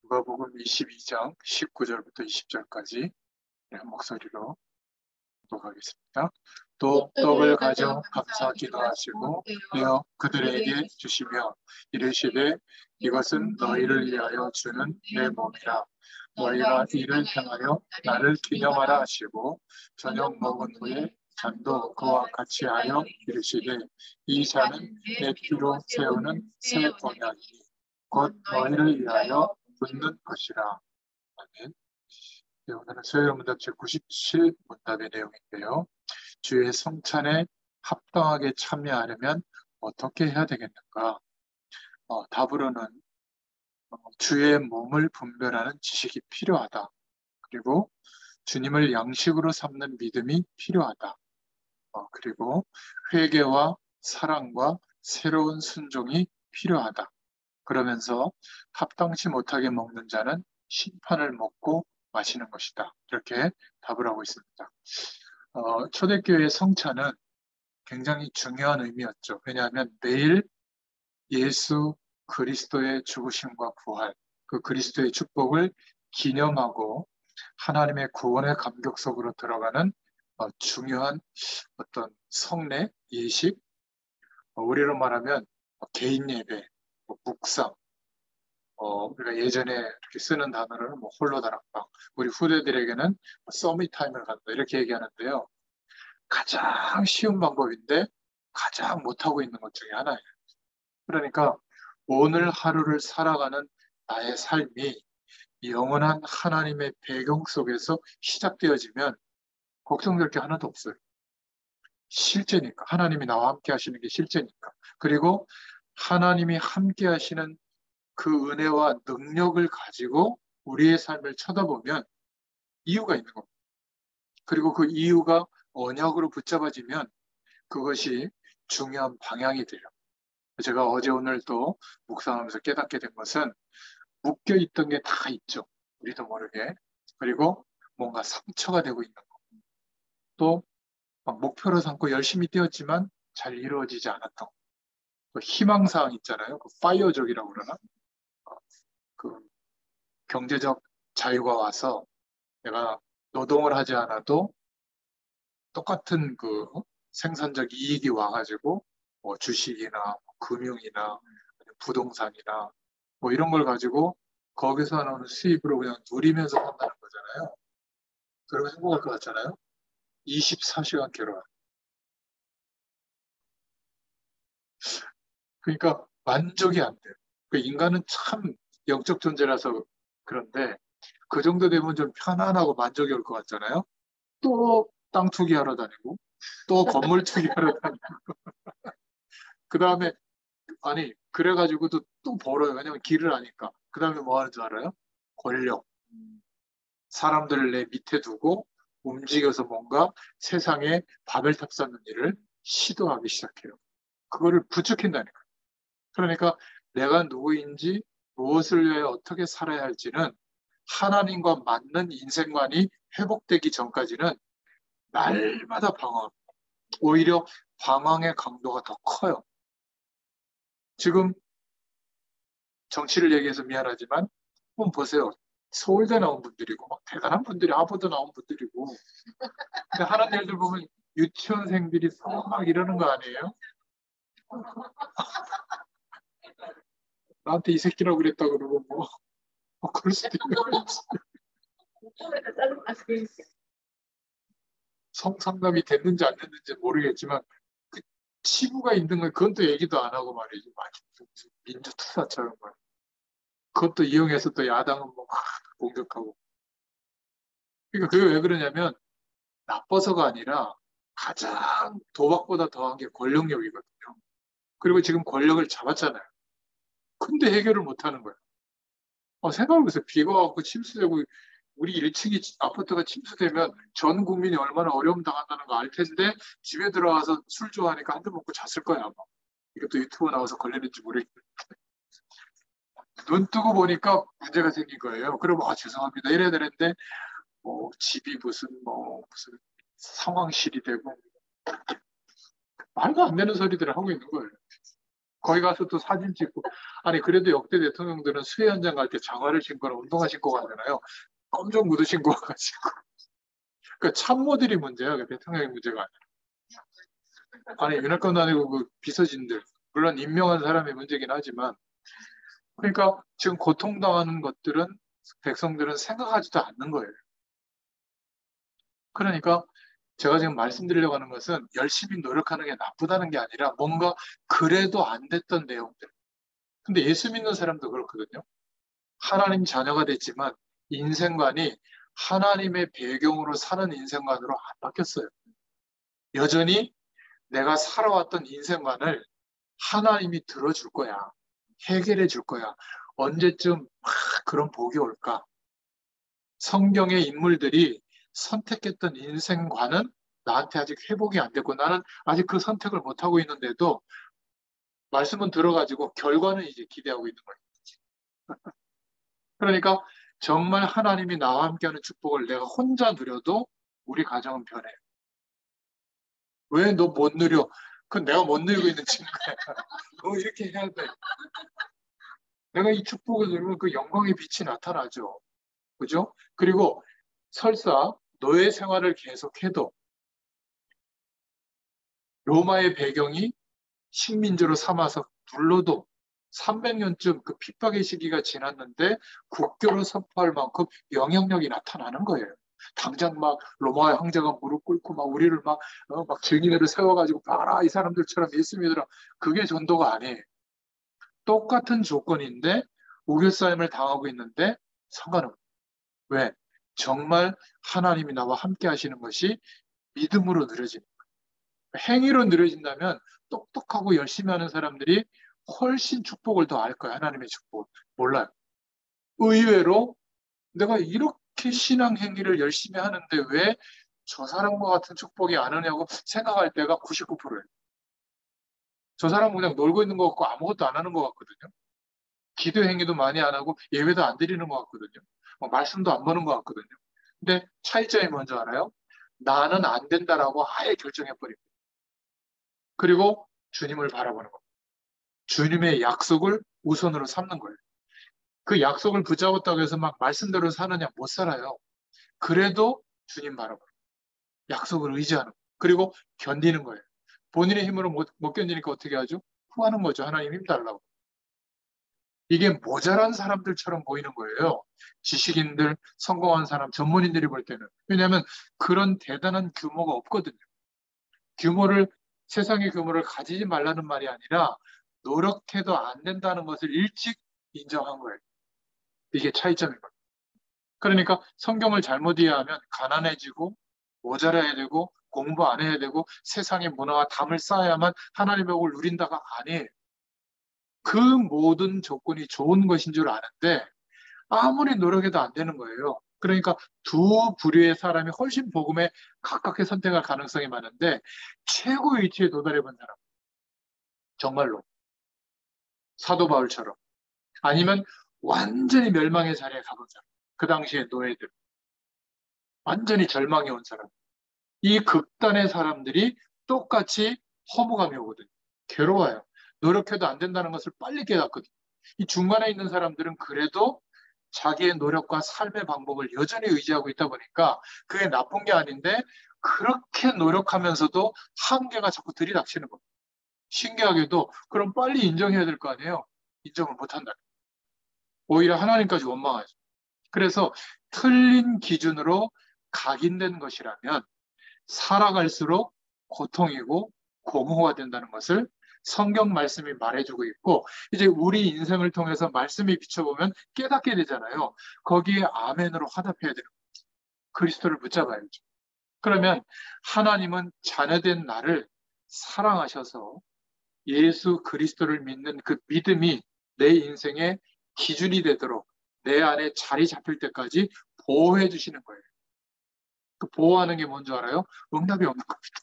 누가복음 22장 19절부터 20절까지 한 목소리로 독하겠습니다. 또 떡을 가져 감사 기도하시고 떼어 그들에게 주시며 이르시되 이것은 너희를 위하여 주는 내 몸이라. 너희가 이를 향하여 나를 기념하라 하시고 저녁 먹은 후에 잔도 그와 같이 하여 이르시되 이 잔은 내 피로 세우는 새 언약이니 곧 너희를 위하여 붓는 것이라. 아멘. 네, 오늘은 서열문답 제97 문답의 내용인데요. 주의 성찬에 합당하게 참여하려면 어떻게 해야 되겠는가? 답으로는 주의 몸을 분별하는 지식이 필요하다. 그리고 주님을 양식으로 삼는 믿음이 필요하다. 그리고 회개와 사랑과 새로운 순종이 필요하다. 그러면서 합당치 못하게 먹는 자는 심판을 먹고 마시는 것이다. 이렇게 답을 하고 있습니다. 초대교회 성찬은 굉장히 중요한 의미였죠. 왜냐하면 매일 예수 그리스도의 죽으심과 부활, 그 그리스도의 축복을 기념하고 하나님의 구원의 감격 속으로 들어가는 중요한 어떤 성례, 예식, 우리로 말하면 개인 예배, 묵상, 우리가 예전에 이렇게 쓰는 단어로는 홀로 다락방, 우리 후대들에게는 서밋타임을 갖다 이렇게 얘기하는데요. 가장 쉬운 방법인데 가장 못하고 있는 것 중에 하나예요. 그러니까 오늘 하루를 살아가는 나의 삶이 영원한 하나님의 배경 속에서 시작되어지면 걱정될 게 하나도 없어요. 실제니까. 하나님이 나와 함께 하시는 게 실제니까. 그리고 하나님이 함께 하시는 그 은혜와 능력을 가지고 우리의 삶을 쳐다보면 이유가 있는 겁니다. 그리고 그 이유가 언약으로 붙잡아지면 그것이 중요한 방향이 돼요. 제가 어제 오늘 또 묵상하면서 깨닫게 된 것은 묶여있던 게 다 있죠. 우리도 모르게. 그리고 뭔가 상처가 되고 있는 거. 또 목표로 삼고 열심히 뛰었지만 잘 이루어지지 않았던 거. 또 희망사항 있잖아요. 그 파이어족이라고 그러나? 그 경제적 자유가 와서 내가 노동을 하지 않아도 똑같은 그 생산적 이익이 와가지고 주식이나 금융이나 부동산이나 이런 걸 가지고 거기서 나오는 수입으로 그냥 누리면서 산다는 거잖아요. 그러면 행복할 것 같잖아요. 24시간 결혼. 그러니까 만족이 안 돼요. 그 인간은 참 영적 존재라서 그런데 그 정도 되면 좀 편안하고 만족이 올 것 같잖아요. 또 땅 투기하러 다니고 또 건물 투기하러 다니고 그 다음에 아니 그래가지고도 또 벌어요. 왜냐면 길을 아니까. 그 다음에 뭐 하는 줄 알아요? 권력. 사람들을 내 밑에 두고 움직여서 뭔가 세상에 바벨탑 쌓는 일을 시도하기 시작해요. 그거를 부추긴다니까. 그러니까 내가 누구인지 무엇을 위해 어떻게 살아야 할지는 하나님과 맞는 인생관이 회복되기 전까지는 날마다 방황. 오히려 방황의 강도가 더 커요. 지금 정치를 얘기해서 미안하지만 한번 보세요. 서울대 나온 분들이고 막 대단한 분들이 하버드 나온 분들이고 근데 하는 일들 보면 유치원생들이 막 이러는 거 아니에요? 나한테 이 새끼라고 그랬다 그러고 그럴 수도 있는 거지. 성상담이 됐는지 안 됐는지 모르겠지만 그 치부가 있는 건 그건 또 얘기도 안 하고 말이지. 무슨 민주투사처럼 말. 그것도 이용해서 또 야당은 막 공격하고. 그러니까 그게 왜 그러냐면 나빠서가 아니라 가장 도박보다 더한 게 권력욕이거든요. 그리고 지금 권력을 잡았잖아요. 근데 해결을 못 하는 거예요. 생각해보세요. 비가 와서 침수되고 우리 1층이 아파트가 침수되면 전 국민이 얼마나 어려움 당한다는 거 알 텐데 집에 들어와서 술 좋아하니까 한 잔 먹고 잤을 거야 아마. 이것도 유튜브 나와서 걸렸는지 모르겠는데 눈 뜨고 보니까 문제가 생긴 거예요. 그럼 죄송합니다 이래야 되는데 집이 무슨 상황실이 되고 말도 안 되는 소리들을 하고 있는 거예요. 거기 가서 또 사진 찍고. 아니, 그래도 역대 대통령들은 수해 현장 갈 때 장화를 신거나 운동화 신고 가잖아요. 검정 구두 신고 와가지고. 그 참모들이 문제야. 그 대통령이 문제가 아니라. 아니, 윤핵관도 아니고 그 비서진들. 물론 임명한 사람이 문제긴 하지만. 그러니까 지금 고통당하는 것들은 백성들은 생각하지도 않는 거예요. 그러니까 제가 지금 말씀드리려고 하는 것은 열심히 노력하는 게 나쁘다는 게 아니라 뭔가 그래도 안 됐던 내용들. 근데 예수 믿는 사람도 그렇거든요. 하나님 자녀가 됐지만 인생관이 하나님의 배경으로 사는 인생관으로 안 바뀌었어요. 여전히 내가 살아왔던 인생관을 하나님이 들어줄 거야. 해결해 줄 거야. 언제쯤 그런 복이 올까? 성경의 인물들이 선택했던 인생관은 나한테 아직 회복이 안 됐고 나는 아직 그 선택을 못하고 있는데도 말씀은 들어가지고 결과는 이제 기대하고 있는 거예요. 그러니까 정말 하나님이 나와 함께하는 축복을 내가 혼자 누려도 우리 가정은 변해. 왜 너 못 누려? 그건 내가 못 누리고 있는 친구야. 너 이렇게 해야 돼. 내가 이 축복을 누리면 그 영광의 빛이 나타나죠. 그죠? 그리고 설사 노예 생활을 계속해도 로마의 배경이 식민지로 삼아서 둘러도 300년쯤 그 핍박의 시기가 지났는데 국교로 선포할 만큼 영향력이 나타나는 거예요. 당장 막 로마의 황제가 무릎 꿇고 막 우리를 막 증인으로 세워가지고 봐라 이 사람들처럼 예수 믿으라. 그게 전도가 아니에요. 똑같은 조건인데 우겨싸임을 당하고 있는데 상관없어요. 왜? 정말 하나님이 나와 함께 하시는 것이 믿음으로 느려지는 거예요. 행위로 느려진다면 똑똑하고 열심히 하는 사람들이 훨씬 축복을 더 알 거예요. 하나님의 축복. 몰라요. 의외로 내가 이렇게 신앙 행위를 열심히 하는데 왜 저 사람과 같은 축복이 안 오냐고 생각할 때가 99%예요. 저 사람은 그냥 놀고 있는 것 같고 아무것도 안 하는 것 같거든요. 기도 행위도 많이 안 하고 예배도 안 드리는 것 같거든요. 말씀도 안 보는 것 같거든요. 근데 차이점이 뭔지 알아요? 나는 안 된다라고 아예 결정해버립니다. 그리고 주님을 바라보는 겁니다. 주님의 약속을 우선으로 삼는 거예요. 그 약속을 붙잡았다고 해서 막 말씀대로 사느냐? 못 살아요. 그래도 주님 바라보는 약속을 의지하는 거예요. 그리고 견디는 거예요. 본인의 힘으로 못 견디니까 어떻게 하죠? 후하는 거죠. 하나님 힘 달라고. 이게 모자란 사람들처럼 보이는 거예요. 지식인들, 성공한 사람, 전문인들이 볼 때는. 왜냐하면 그런 대단한 규모가 없거든요. 세상의 규모를 가지지 말라는 말이 아니라 노력해도 안 된다는 것을 일찍 인정한 거예요. 이게 차이점인 거예요. 그러니까 성경을 잘못 이해하면 가난해지고 모자라야 되고 공부 안 해야 되고 세상의 문화와 담을 쌓아야만 하나님의 복을 누린다가 아니에요. 그 모든 조건이 좋은 것인 줄 아는데 아무리 노력해도 안 되는 거예요. 그러니까 두 부류의 사람이 훨씬 복음에 가깝게 선택할 가능성이 많은데 최고의 위치에 도달해 본 사람, 정말로 사도 바울처럼 아니면 완전히 멸망의 자리에 가본 사람, 그 당시에 노예들, 완전히 절망이 온 사람, 이 극단의 사람들이 똑같이 허무감이 오거든요. 괴로워요. 노력해도 안 된다는 것을 빨리 깨닫거든요. 이 중간에 있는 사람들은 그래도 자기의 노력과 삶의 방법을 여전히 의지하고 있다 보니까 그게 나쁜 게 아닌데 그렇게 노력하면서도 한계가 자꾸 들이닥치는 겁니다. 신기하게도 그럼 빨리 인정해야 될 거 아니에요. 인정을 못한다. 오히려 하나님까지 원망하죠. 그래서 틀린 기준으로 각인된 것이라면 살아갈수록 고통이고 공허가 된다는 것을 성경 말씀이 말해주고 있고 이제 우리 인생을 통해서 말씀이 비춰보면 깨닫게 되잖아요. 거기에 아멘으로 화답해야 되는 거죠. 그리스도를 붙잡아야죠. 그러면 하나님은 자녀된 나를 사랑하셔서 예수 그리스도를 믿는 그 믿음이 내 인생의 기준이 되도록 내 안에 자리 잡힐 때까지 보호해 주시는 거예요. 그 보호하는 게 뭔지 알아요? 응답이 없는 겁니다.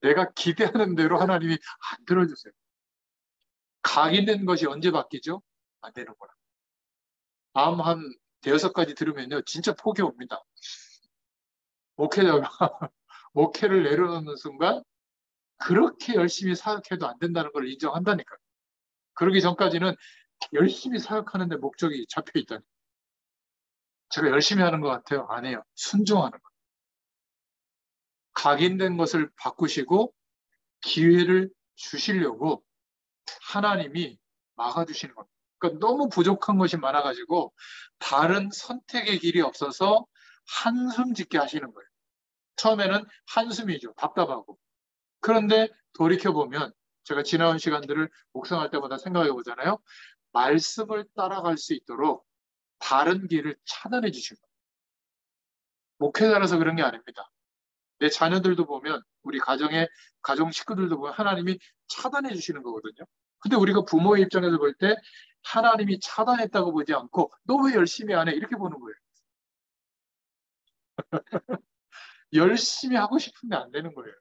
내가 기대하는 대로 하나님이 안 들어주세요. 각인된 것이 언제 바뀌죠? 안 되는구나. 다음 한 대여섯 가지 들으면요. 진짜 포기 옵니다. 목회자가 목회를 내려놓는 순간 그렇게 열심히 사역해도 안 된다는 걸 인정한다니까요. 그러기 전까지는 열심히 사역하는데 목적이 잡혀 있다니. 제가 열심히 하는 것 같아요? 아니에요. 순종하는 거예요. 각인된 것을 바꾸시고 기회를 주시려고 하나님이 막아주시는 겁니다. 그러니까 너무 부족한 것이 많아가지고 다른 선택의 길이 없어서 한숨 짓게 하시는 거예요. 처음에는 한숨이죠. 답답하고. 그런데 돌이켜보면 제가 지나온 시간들을 묵상할 때마다 생각해 보잖아요. 말씀을 따라갈 수 있도록 다른 길을 차단해 주신 거예요. 목회자라서 그런 게 아닙니다. 내 자녀들도 보면 우리 가정 식구들도 보면 하나님이 차단해 주시는 거거든요. 근데 우리가 부모의 입장에서 볼 때 하나님이 차단했다고 보지 않고 너 왜 열심히 안 해? 이렇게 보는 거예요. 열심히 하고 싶은데 안 되는 거예요.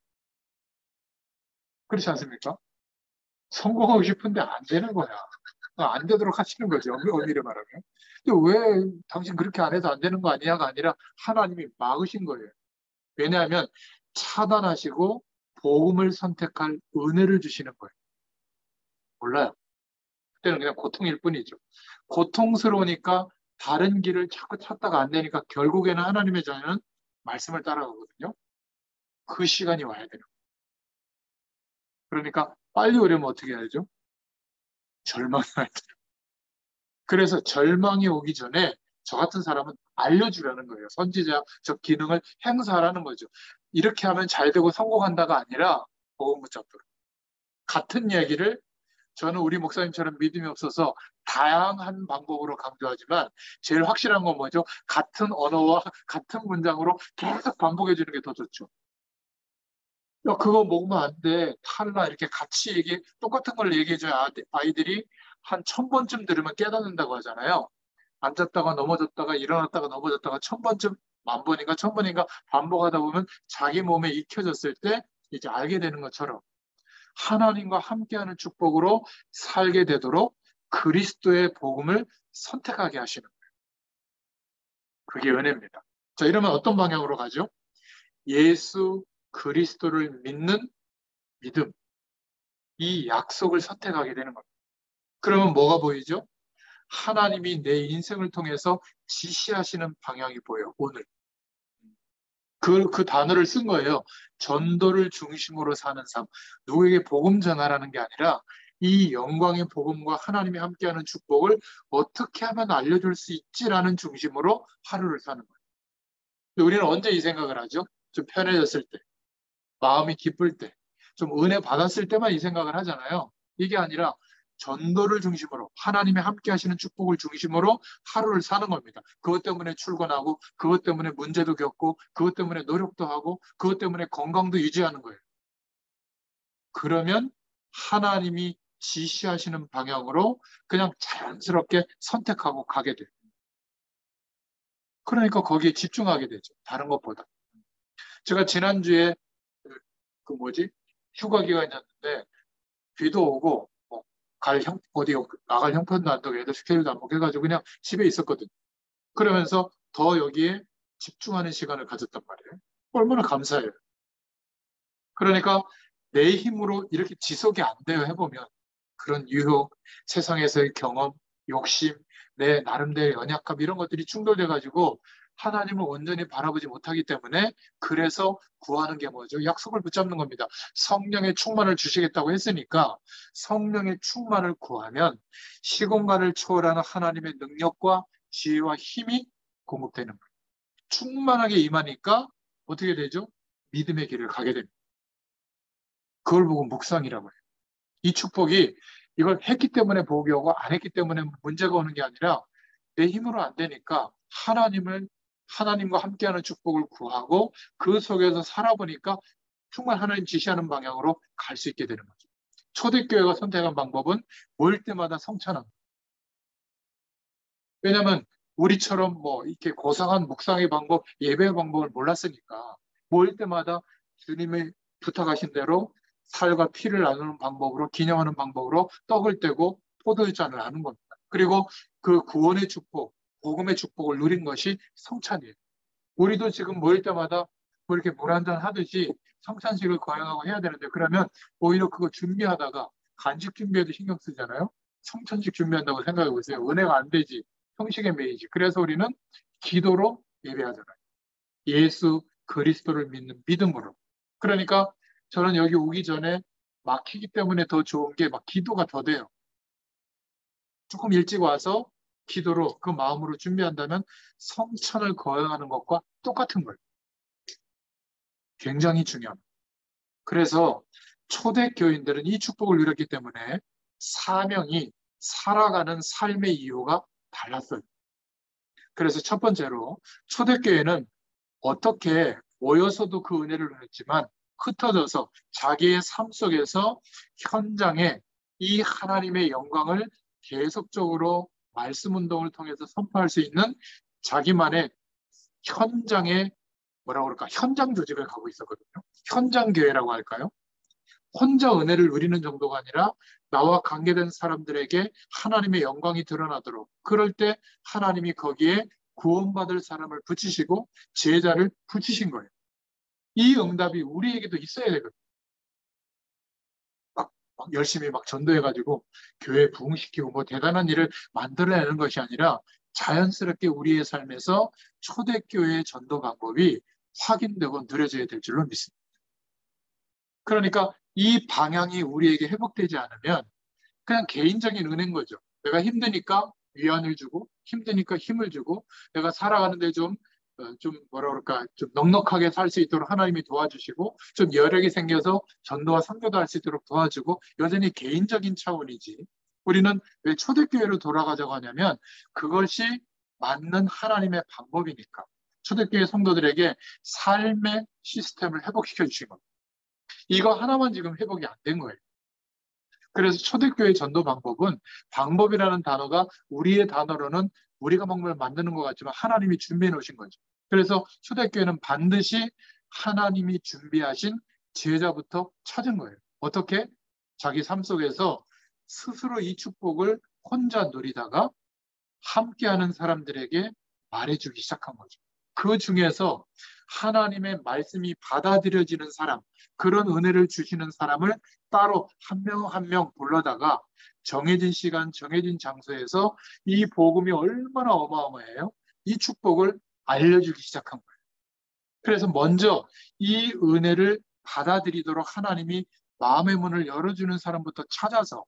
그렇지 않습니까? 성공하고 싶은데 안 되는 거야. 안 되도록 하시는 거죠. 엄밀히 말하면. 근데 왜 당신 그렇게 안 해도 안 되는 거 아니야가 아니라 하나님이 막으신 거예요. 왜냐하면 차단하시고 복음을 선택할 은혜를 주시는 거예요. 몰라요. 그때는 그냥 고통일 뿐이죠. 고통스러우니까 다른 길을 자꾸 찾다가 안 되니까 결국에는 하나님의 자녀는 말씀을 따라가거든요. 그 시간이 와야 돼요. 그러니까 빨리 오려면 어떻게 해야죠? 절망이 와야 돼요. 그래서 절망이 오기 전에 저 같은 사람은 알려주라는 거예요. 선지자적 기능을 행사하라는 거죠. 이렇게 하면 잘 되고 성공한다가 아니라 복음 붙잡도록. 같은 이야기를 저는 우리 목사님처럼 믿음이 없어서 다양한 방법으로 강조하지만 제일 확실한 건 뭐죠? 같은 언어와 같은 문장으로 계속 반복해 주는 게 더 좋죠. 야, 그거 먹으면 안 돼. 탈나. 이렇게 같이 똑같은 걸 얘기해줘야 아이들이 한 1000번쯤 들으면 깨닫는다고 하잖아요. 앉았다가 넘어졌다가 일어났다가 넘어졌다가 1000번쯤, 10,000번인가 1000번인가 반복하다 보면 자기 몸에 익혀졌을 때 이제 알게 되는 것처럼 하나님과 함께하는 축복으로 살게 되도록 그리스도의 복음을 선택하게 하시는 거예요. 그게 은혜입니다. 자, 이러면 어떤 방향으로 가죠? 예수 그리스도를 믿는 믿음, 이 약속을 선택하게 되는 겁니다. 그러면 뭐가 보이죠? 하나님이 내 인생을 통해서 지시하시는 방향이 보여요, 오늘. 그 단어를 쓴 거예요. 전도를 중심으로 사는 삶. 누구에게 복음 전하라는 게 아니라 이 영광의 복음과 하나님이 함께하는 축복을 어떻게 하면 알려줄 수 있지라는 중심으로 하루를 사는 거예요. 근데 우리는 언제 이 생각을 하죠? 좀 편해졌을 때, 마음이 기쁠 때, 좀 은혜 받았을 때만 이 생각을 하잖아요. 이게 아니라 전도를 중심으로 하나님이 함께 하시는 축복을 중심으로 하루를 사는 겁니다. 그것 때문에 출근하고 그것 때문에 문제도 겪고 그것 때문에 노력도 하고 그것 때문에 건강도 유지하는 거예요. 그러면 하나님이 지시하시는 방향으로 그냥 자연스럽게 선택하고 가게 돼요. 그러니까 거기에 집중하게 되죠. 다른 것보다. 제가 지난주에 뭐지? 휴가 기간이었는데 비도 오고 어디 나갈 형편도 안 되고 애들 스케줄도 안 먹고 해가지고 그냥 집에 있었거든요. 그러면서 더 여기에 집중하는 시간을 가졌단 말이에요. 얼마나 감사해요. 그러니까 내 힘으로 이렇게 지속이 안 돼요 해보면 그런 유혹, 세상에서의 경험, 욕심, 내 나름대로 연약함 이런 것들이 충돌돼가지고 하나님을 온전히 바라보지 못하기 때문에 그래서 구하는 게 뭐죠? 약속을 붙잡는 겁니다. 성령의 충만을 주시겠다고 했으니까 성령의 충만을 구하면 시공간을 초월하는 하나님의 능력과 지혜와 힘이 공급되는 거예요. 충만하게 임하니까 어떻게 되죠? 믿음의 길을 가게 됩니다. 그걸 보고 묵상이라고 해요. 이 축복이 이걸 했기 때문에 복이 오고 안 했기 때문에 문제가 오는 게 아니라 내 힘으로 안 되니까 하나님과 함께하는 축복을 구하고 그 속에서 살아보니까 정말 하나님 지시하는 방향으로 갈 수 있게 되는 거죠. 초대교회가 선택한 방법은 모일 때마다 성찬합니다. 왜냐하면 우리처럼 이렇게 고상한 묵상의 방법, 예배의 방법을 몰랐으니까 모일 때마다 주님의 부탁하신 대로 살과 피를 나누는 방법으로 기념하는 방법으로 떡을 떼고 포도주잔을 하는 겁니다. 그리고 그 구원의 축복, 복음의 축복을 누린 것이 성찬이에요. 우리도 지금 모일 때마다 이렇게 물 한잔 하듯이 성찬식을 거행하고 해야 되는데 그러면 오히려 그거 준비하다가 간식 준비해도 신경 쓰잖아요. 성찬식 준비한다고 생각해 보세요. 은혜가 안 되지. 형식에 매이지. 그래서 우리는 기도로 예배하잖아요. 예수 그리스도를 믿는 믿음으로. 그러니까 저는 여기 오기 전에 막히기 때문에 더 좋은 게 막 기도가 더 돼요. 조금 일찍 와서 기도로 그 마음으로 준비한다면 성찬을 거행하는 것과 똑같은 거예요. 굉장히 중요합니다. 그래서 초대교인들은 이 축복을 누렸기 때문에 사명이 살아가는 삶의 이유가 달랐어요. 그래서 첫 번째로 초대교회는 어떻게 모여서도 그 은혜를 누렸지만 흩어져서 자기의 삶 속에서 현장에 이 하나님의 영광을 계속적으로 말씀 운동을 통해서 선포할 수 있는 자기만의 현장의 뭐라고 그럴까 현장 조직을 가고 있었거든요. 현장 교회라고 할까요? 혼자 은혜를 누리는 정도가 아니라 나와 관계된 사람들에게 하나님의 영광이 드러나도록 그럴 때 하나님이 거기에 구원받을 사람을 붙이시고 제자를 붙이신 거예요. 이 응답이 우리에게도 있어야 되거든요. 막 열심히 막 전도해가지고 교회 부흥시키고 뭐 대단한 일을 만들어내는 것이 아니라 자연스럽게 우리의 삶에서 초대교회의 전도 방법이 확인되고 누려져야 될 줄로 믿습니다. 그러니까 이 방향이 우리에게 회복되지 않으면 그냥 개인적인 은혜인 거죠. 내가 힘드니까 위안을 주고 힘드니까 힘을 주고 내가 살아가는데 좀 뭐라 그럴까 좀 넉넉하게 살 수 있도록 하나님이 도와주시고 좀 여력이 생겨서 전도와 선교도 할 수 있도록 도와주고 여전히 개인적인 차원이지. 우리는 왜 초대교회로 돌아가자고 하냐면 그것이 맞는 하나님의 방법이니까. 초대교회 성도들에게 삶의 시스템을 회복시켜 주신 겁니다. 이거 하나만 지금 회복이 안 된 거예요. 그래서 초대교회 전도 방법은 방법이라는 단어가 우리의 단어로는 우리가 뭔가를 만드는 것 같지만 하나님이 준비해 놓으신 거죠. 그래서 초대교회는 반드시 하나님이 준비하신 제자부터 찾은 거예요. 어떻게? 자기 삶 속에서 스스로 이 축복을 혼자 누리다가 함께하는 사람들에게 말해주기 시작한 거죠. 그 중에서 하나님의 말씀이 받아들여지는 사람, 그런 은혜를 주시는 사람을 따로 한 명 한 명 불러다가 정해진 시간, 정해진 장소에서 이 복음이 얼마나 어마어마해요. 이 축복을 알려주기 시작한 거예요. 그래서 먼저 이 은혜를 받아들이도록 하나님이 마음의 문을 열어주는 사람부터 찾아서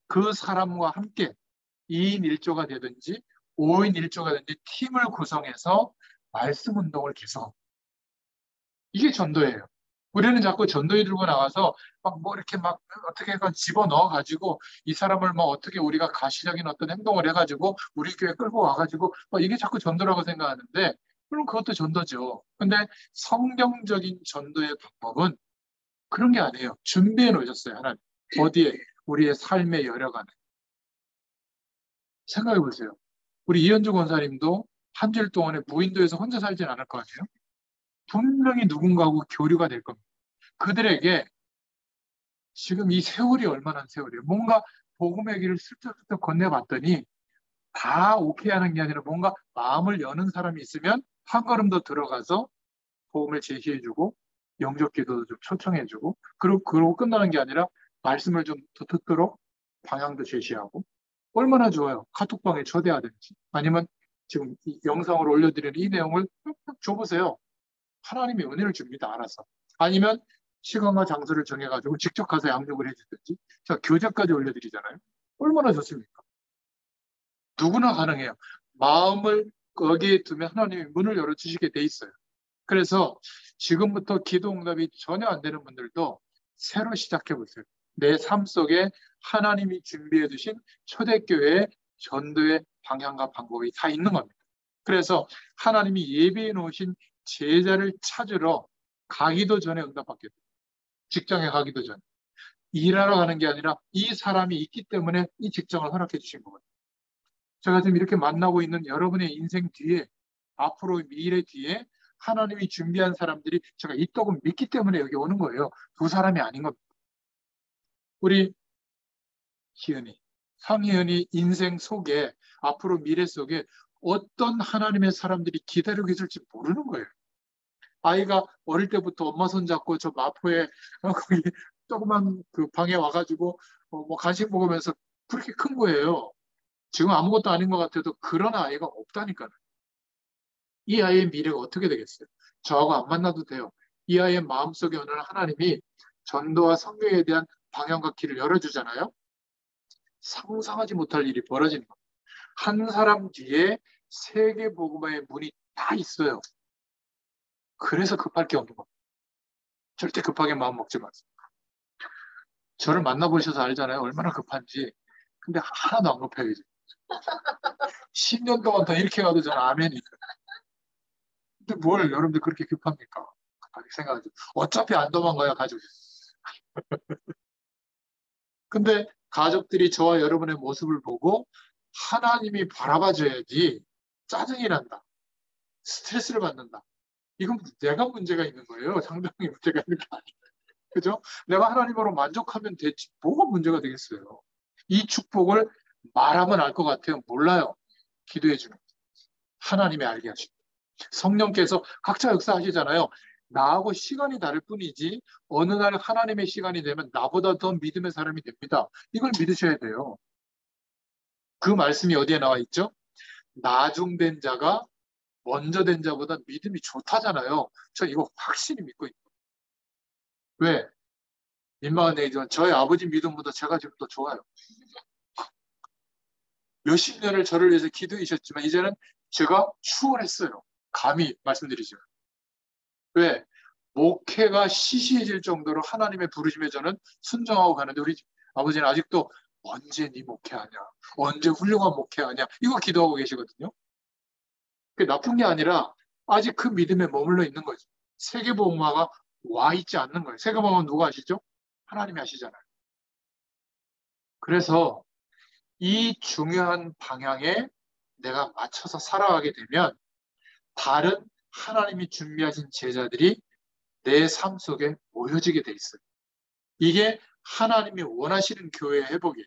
그 사람과 함께 2인 1조가 되든지 5인 1조가 되든지 팀을 구성해서 말씀 운동을 계속. 이게 전도예요. 우리는 자꾸 전도에 들고 나가서 막 뭐 이렇게 막 어떻게 집어 넣어 가지고 이 사람을 뭐 어떻게 우리가 가시적인 어떤 행동을 해가지고 우리 교회 끌고 와가지고 이게 자꾸 전도라고 생각하는데 물론 그것도 전도죠. 근데 성경적인 전도의 방법은 그런 게 아니에요. 준비해 놓으셨어요. 하나님. 어디에? 우리의 삶의 여력 안에. 생각해 보세요. 우리 이현주 권사님도 한 주일 동안에 무인도에서 혼자 살진 않을 거 아니에요? 분명히 누군가하고 교류가 될 겁니다. 그들에게 지금 이 세월이 얼마나 세월이에요. 뭔가 복음의 길을 슬쩍슬쩍 건네봤더니 다 오케이 하는 게 아니라 뭔가 마음을 여는 사람이 있으면 한 걸음 더 들어가서 복음을 제시해주고 영접 기도도 좀 초청해주고 그러고 끝나는 게 아니라 말씀을 좀 더 듣도록 방향도 제시하고 얼마나 좋아요. 카톡방에 초대하든지 아니면 지금 이 영상으로 올려드리는 이 내용을 줘보세요. 하나님이 은혜를 줍니다. 알아서. 아니면 시간과 장소를 정해가지고 직접 가서 양육을 해주든지 자 교재까지 올려드리잖아요. 얼마나 좋습니까? 누구나 가능해요. 마음을 거기에 두면 하나님이 문을 열어주시게 돼 있어요. 그래서 지금부터 기도 응답이 전혀 안 되는 분들도 새로 시작해 보세요. 내 삶 속에 하나님이 준비해 두신 초대교회의 전도의 방향과 방법이 다 있는 겁니다. 그래서 하나님이 예비해 놓으신 제자를 찾으러 가기도 전에 응답받게 돼요. 직장에 가기도 전에. 일하러 가는 게 아니라 이 사람이 있기 때문에 이 직장을 허락해 주신 거거든요. 제가 지금 이렇게 만나고 있는 여러분의 인생 뒤에 앞으로 미래 뒤에 하나님이 준비한 사람들이 제가 있다고 믿기 때문에 여기 오는 거예요. 두 사람이 아닌 겁니다. 우리 희은이, 상희은이 인생 속에 앞으로 미래 속에 어떤 하나님의 사람들이 기다리고 있을지 모르는 거예요. 아이가 어릴 때부터 엄마 손 잡고 저 마포에 거기 조그만 그 방에 와가지고 뭐 간식 먹으면서 그렇게 큰 거예요. 지금 아무것도 아닌 것 같아도 그런 아이가 없다니까요. 이 아이의 미래가 어떻게 되겠어요? 저하고 안 만나도 돼요. 이 아이의 마음속에 어느 날 하나님이 전도와 선교에 대한 방향과 길을 열어주잖아요. 상상하지 못할 일이 벌어지는 겁니다. 한 사람 뒤에 세계 복음화의 문이 다 있어요. 그래서 급할 게 없는 겁니다. 절대 급하게 마음 먹지 마세요. 저를 만나보셔서 알잖아요. 얼마나 급한지. 근데 하나도 안 급해요, 이제. 10년 동안 더 이렇게 가도 저는 아멘이니까. 근데 뭘 여러분들 그렇게 급합니까? 급하게 생각하죠. 어차피 안 도망가야 가족이. 근데 가족들이 저와 여러분의 모습을 보고 하나님이 바라봐줘야지 짜증이 난다. 스트레스를 받는다. 이건 내가 문제가 있는 거예요. 상당히 문제가 있는 게 아니에요. 그죠? 내가 하나님으로 만족하면 되지. 뭐가 문제가 되겠어요? 이 축복을 말하면 알 것 같아요. 몰라요. 기도해 주는. 하나님이 알게 하시고. 성령께서 각자 역사하시잖아요. 나하고 시간이 다를 뿐이지 어느 날 하나님의 시간이 되면 나보다 더 믿음의 사람이 됩니다. 이걸 믿으셔야 돼요. 그 말씀이 어디에 나와 있죠? 나중된 자가 먼저 된 자보다 믿음이 좋다잖아요. 저 이거 확실히 믿고 있어요. 왜? 민망한 얘기지만 저희 아버지 믿음보다 제가 지금 더 좋아요. 몇십 년을 저를 위해서 기도해 주셨지만 이제는 제가 추월했어요. 감히 말씀드리죠. 왜? 목회가 시시해질 정도로 하나님의 부르심에 저는 순종하고 가는데 우리 아버지는 아직도 언제 네 목회하냐? 언제 훌륭한 목회하냐? 이거 기도하고 계시거든요. 그게 나쁜 게 아니라 아직 그 믿음에 머물러 있는 거죠. 세계복음화가 와 있지 않는 거예요. 세계복음화 누가 하시죠? 하나님이 하시잖아요. 그래서 이 중요한 방향에 내가 맞춰서 살아가게 되면 다른 하나님이 준비하신 제자들이 내 삶 속에 모여지게 돼 있어요. 이게 하나님이 원하시는 교회의 회복이에요.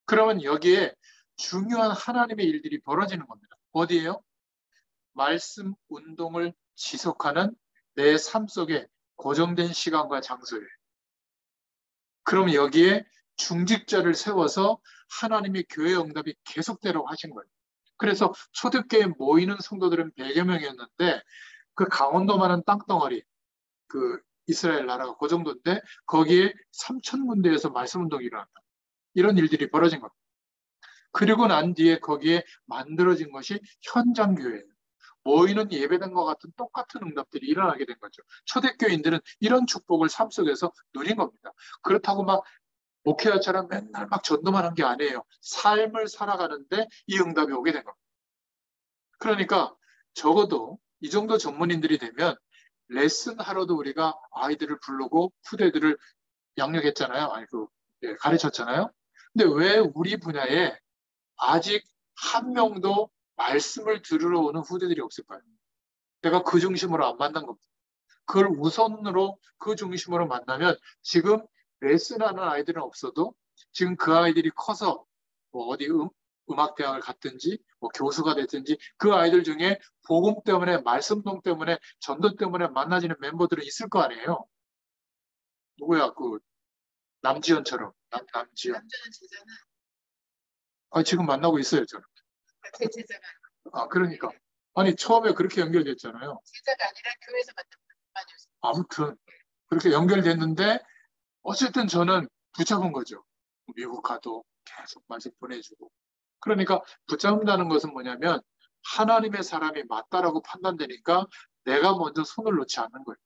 그러면 여기에 중요한 하나님의 일들이 벌어지는 겁니다. 어디예요? 말씀 운동을 지속하는 내 삶 속에 고정된 시간과 장소예요. 그럼 여기에 중직자를 세워서 하나님의 교회 응답이 계속되라고 하신 거예요. 그래서 초대교회에 모이는 성도들은 100여 명이었는데 그 강원도만한 땅덩어리 그 이스라엘 나라가 그 정도인데 거기에 3천 군데에서 말씀 운동이 일어났다. 이런 일들이 벌어진 겁니다. 그리고 난 뒤에 거기에 만들어진 것이 현장 교회예요. 모이는 예배당과 같은 똑같은 응답들이 일어나게 된 거죠. 초대교인들은 이런 축복을 삶 속에서 누린 겁니다. 그렇다고 막 목회자처럼 맨날 막 전도만 한 게 아니에요. 삶을 살아가는데 이 응답이 오게 된 겁니다. 그러니까 적어도 이 정도 전문인들이 되면 레슨 하러도 우리가 아이들을 부르고 후대들을 양육했잖아요. 아니 가르쳤잖아요. 근데 왜 우리 분야에 아직 한 명도 말씀을 들으러 오는 후대들이 없을까요? 내가 그 중심으로 안 만난 겁니다. 그걸 우선으로 그 중심으로 만나면 지금 레슨하는 아이들은 없어도 지금 그 아이들이 커서 뭐 어디 음악대학을 갔든지 뭐 교수가 됐든지 그 아이들 중에 복음 때문에 말씀동 때문에 전도 때문에 만나지는 멤버들은 있을 거 아니에요. 누구야 그 남지현처럼 남지현. 남자는 제자는 지금 만나고 있어요 저는. 제 제자가 그러니까 아니 처음에 그렇게 연결됐잖아요. 제자가 아니라 교회에서 만난 아무튼 그렇게 연결됐는데 어쨌든 저는 붙잡은 거죠. 미국 가도 계속 말씀 보내주고. 그러니까 붙잡는다는 것은 뭐냐면 하나님의 사람이 맞다라고 판단되니까 내가 먼저 손을 놓지 않는 거예요.